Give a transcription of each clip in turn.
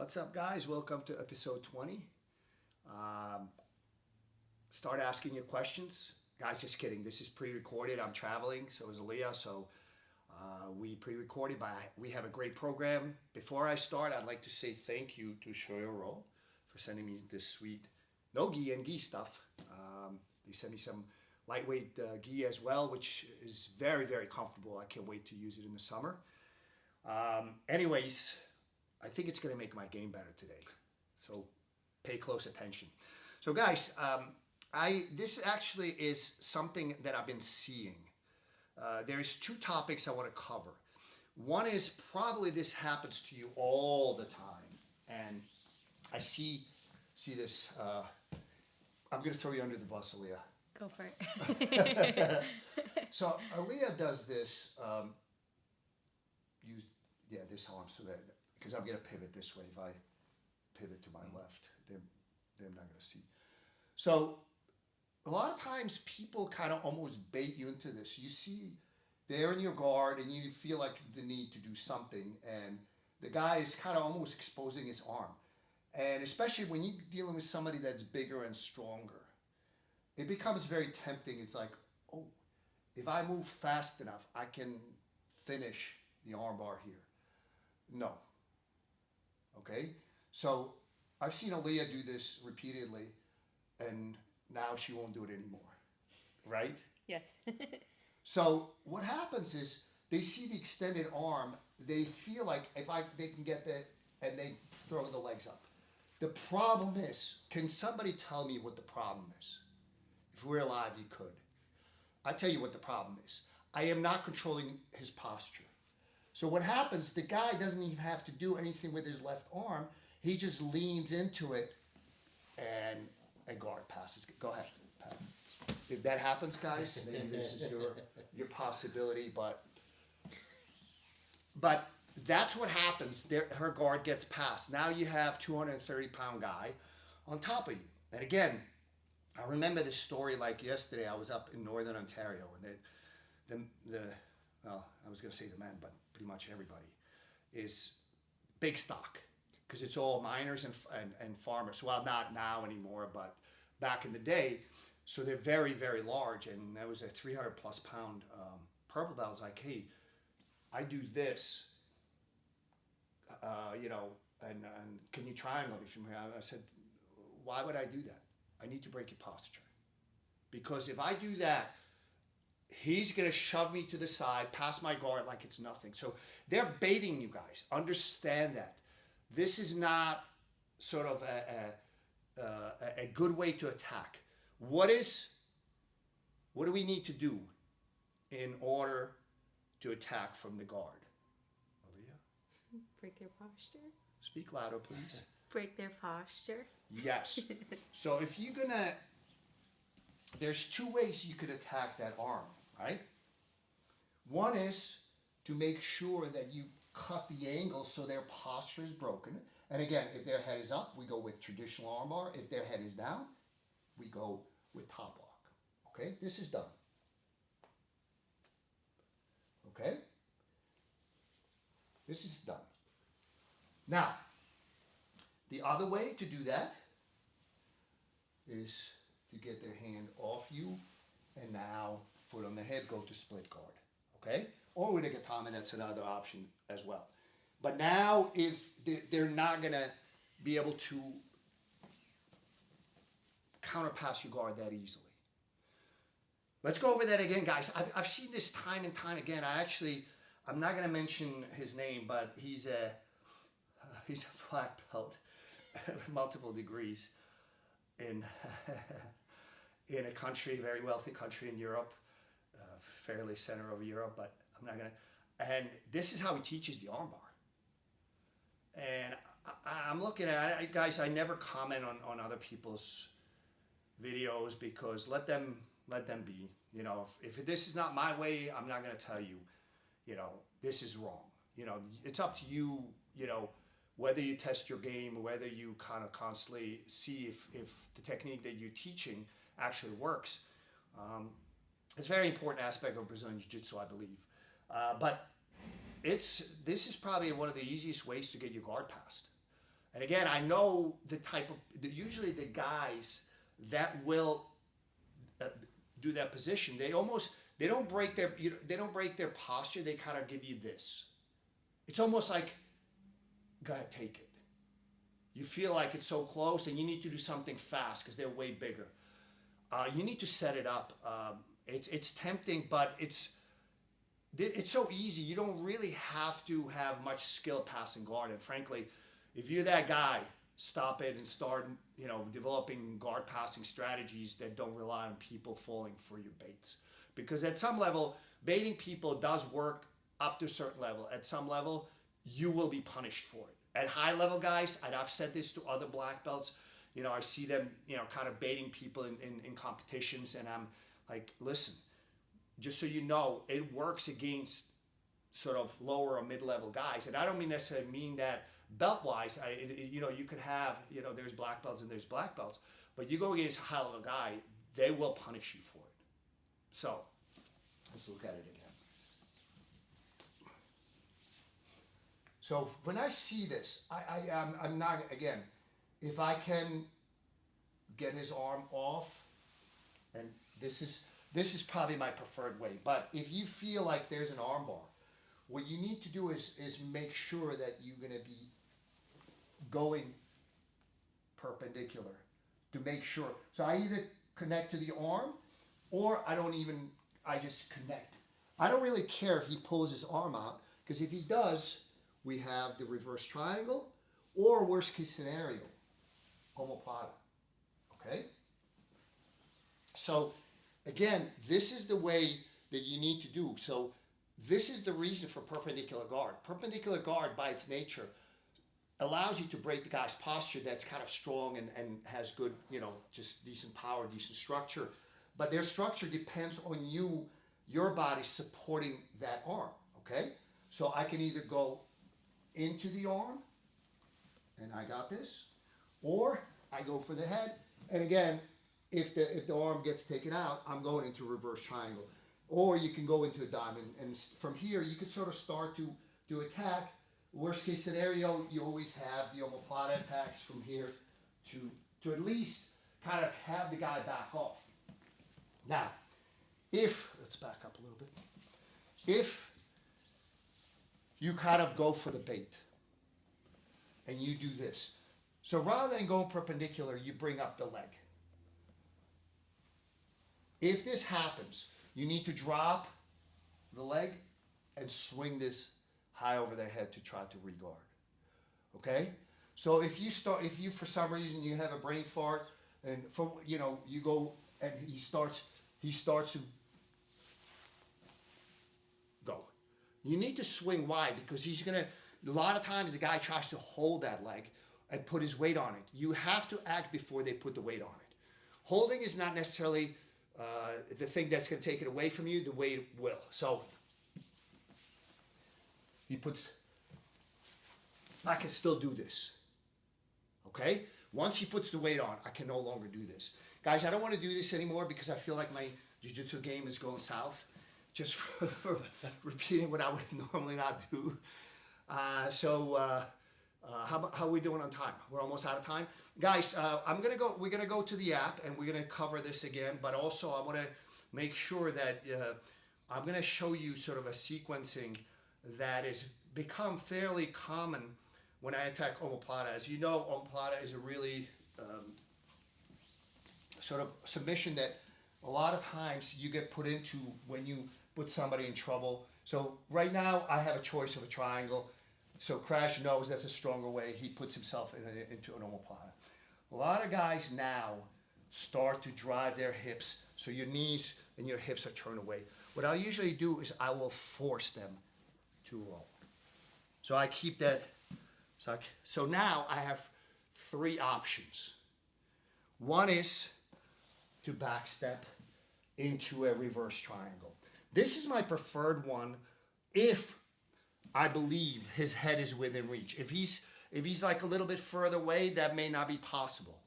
What's up, guys? Welcome to episode 20. Um, Start asking your questions. Guys, just kidding. This is pre-recorded. I'm traveling, so is Aaliyah. So we pre-recorded, but we have a great program. Before I start, I'd like to say thank you to Shoyoro for sending me this sweet no gi and gi stuff. They sent me some lightweight gi as well, which is very, very comfortable. I can't wait to use it in the summer. Anyways, I think it's going to make my game better today. So pay close attention. So guys, this actually is something that I've been seeing. There's two topics I want to cover. One is probably this happens to you all the time, and I see this. I'm going to throw you under the bus, Aaliyah. Go for it. So Aaliyah does this. This arm so that because I'm going to pivot this way. If I pivot to my left, they're not going to see. So a lot of times people kind of almost bait you into this. You see they're in your guard and you feel like the need to do something, and the guy is kind of almost exposing his arm. And especially when you're dealing with somebody that's bigger and stronger, it becomes very tempting. It's like, oh, if I move fast enough, I can finish the armbar here. No. Okay? So I've seen Aaliyah do this repeatedly, and now she won't do it anymore. Right? Yes. So what happens is they see the extended arm, they feel like they can get that, and they throw the legs up. The problem is, can somebody tell me what the problem is? If we're alive, you could. I tell you what the problem is. I am not controlling his posture. So what happens, the guy doesn't even have to do anything with his left arm. He just leans into it and a guard passes. Go ahead, Pat. If that happens, guys, maybe this is your possibility, but that's what happens. Her guard gets passed. Now you have 230-pound guy on top of you. And again, I remember this story like yesterday. I was up in northern Ontario, and I was going to say the men, but pretty much everybody is big stock because it's all miners and farmers. Well, not now anymore, but back in the day. So they're very, very large, and that was a 300-plus pound purple belt. I was like, hey, I do this, and can you triangle me from here? I said, why would I do that? I need to break your posture. Because if I do that, he's going to shove me to the side, past my guard like it's nothing. So they're baiting you guys. Understand that. This is not sort of a good way to attack. What do we need to do in order to attack from the guard? Aaliyah? Break their posture. Speak louder, please. Break their posture. Yes. So if you're gonna, there's two ways you could attack that arm, right? One is to make sure that you cut the angle so their posture is broken. And again, if their head is up, we go with traditional armbar. If their head is down, we go with top lock. Okay, this is done. Okay, this is done. Now, the other way to do that is to get their hand off you, and now foot on the head, go to split guard. Okay, or with a gatame, that's another option as well. But now, if they're not gonna be able to counterpass your guard that easily. Let's go over that again, guys. I've seen this time and time again. I'm not going to mention his name, but he's a black belt, multiple degrees in a country, very wealthy country in Europe, fairly center of Europe, but I'm not going to. And this is how he teaches the armbar. And I'm looking at it, guys. I never comment on other people's videos because let them be. If this is not my way, I'm not going to tell you, this is wrong. It's up to you, whether you test your game, whether you kind of constantly see if the technique that you're teaching actually works. It's a very important aspect of Brazilian Jiu-Jitsu, I believe. But this is probably one of the easiest ways to get your guard passed. And again, I know the type of, usually the guys that will do that position, they don't break they don't break their posture. They kind of give you this. It's almost like, go ahead, take it. You feel like it's so close and you need to do something fast because they're way bigger. You need to set it up. It's tempting, but it's so easy. You don't really have to have much skill passing guard. And frankly, if you're that guy, stop it and start, developing guard passing strategies that don't rely on people falling for your baits. Because at some level, baiting people does work up to a certain level. At some level, you will be punished for it. At high level guys, and I've said this to other black belts, I see them, kind of baiting people in competitions, and I'm like, listen, just so you know, it works against sort of lower or mid-level guys. And I don't necessarily mean that belt-wise. You could have, there's black belts and there's black belts, but you go against a high-level guy, they will punish you for it. So let's look at it again. So when I see this, I'm not, again, if I can get his arm off, and this is probably my preferred way, but if you feel like there's an arm bar, what you need to do is make sure that you're going to be going perpendicular to make sure. So I either connect to the arm or I just connect. I don't really care if he pulls his arm out, because if he does, we have the reverse triangle, or worst case scenario, omoplata. Okay? So again, this is the way that you need to do. So this is the reason for perpendicular guard. Perpendicular guard, by its nature, allows you to break the guy's posture that's kind of strong and has good, just decent power, decent structure. But their structure depends on your body supporting that arm, okay? So I can either go into the arm, and I got this, or I go for the head. And again, if the arm gets taken out, I'm going into reverse triangle. Or you can go into a diamond, and from here you can sort of start to attack. Worst case scenario, you always have the omoplata attacks from here to at least kind of have the guy back off. Now, let's back up a little bit. If you kind of go for the bait and you do this, so rather than going perpendicular, you bring up the leg. If this happens, you need to drop the leg and swing this high over their head to try to regard. Okay? So if you for some reason you have a brain fart and you go and he starts to go. You need to swing wide, because a lot of times the guy tries to hold that leg and put his weight on it. You have to act before they put the weight on it. Holding is not necessarily the thing that's going to take it away from you. The weight will. So I can still do this. Okay? Once he puts the weight on, I can no longer do this. Guys, I don't want to do this anymore because I feel like my jiu-jitsu game is going south just for repeating what I would normally not do. How are we doing on time? We're almost out of time. Guys, we're going to go to the app and we're going to cover this again, but also I want to make sure that I'm going to show you sort of a sequencing that has become fairly common when I attack omoplata. As you know, omoplata is a really sort of submission that a lot of times you get put into when you put somebody in trouble. So right now I have a choice of a triangle. So Crash knows that's a stronger way. He puts himself into an omoplata. A lot of guys now start to drive their hips, so your knees and your hips are turned away. What I'll usually do is I will force them to roll. So I keep that. So now I have three options. One is to backstep into a reverse triangle. This is my preferred one if I believe his head is within reach. If he's like a little bit further away, that may not be possible.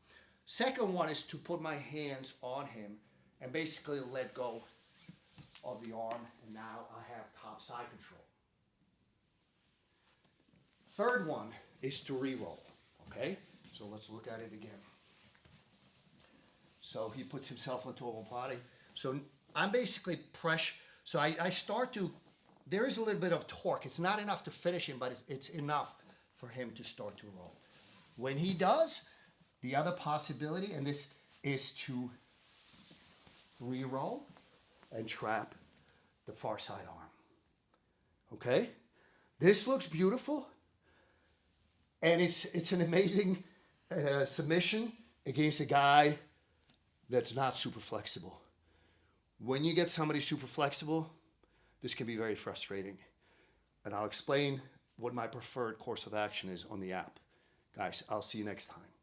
Second one is to put my hands on him and basically let go of the arm, and now I have top side control. Third one is to re-roll, Okay, so let's look at it again. So he puts himself onto omoplata. So I'm basically so I start to, there is a little bit of torque. It's not enough to finish him, but it's enough for him to start to roll. When he does, the other possibility, and this is to re-roll and trap the far side arm. Okay? This looks beautiful, and it's an amazing submission against a guy that's not super flexible. When you get somebody super flexible, this can be very frustrating. And I'll explain what my preferred course of action is on the app. Guys, I'll see you next time.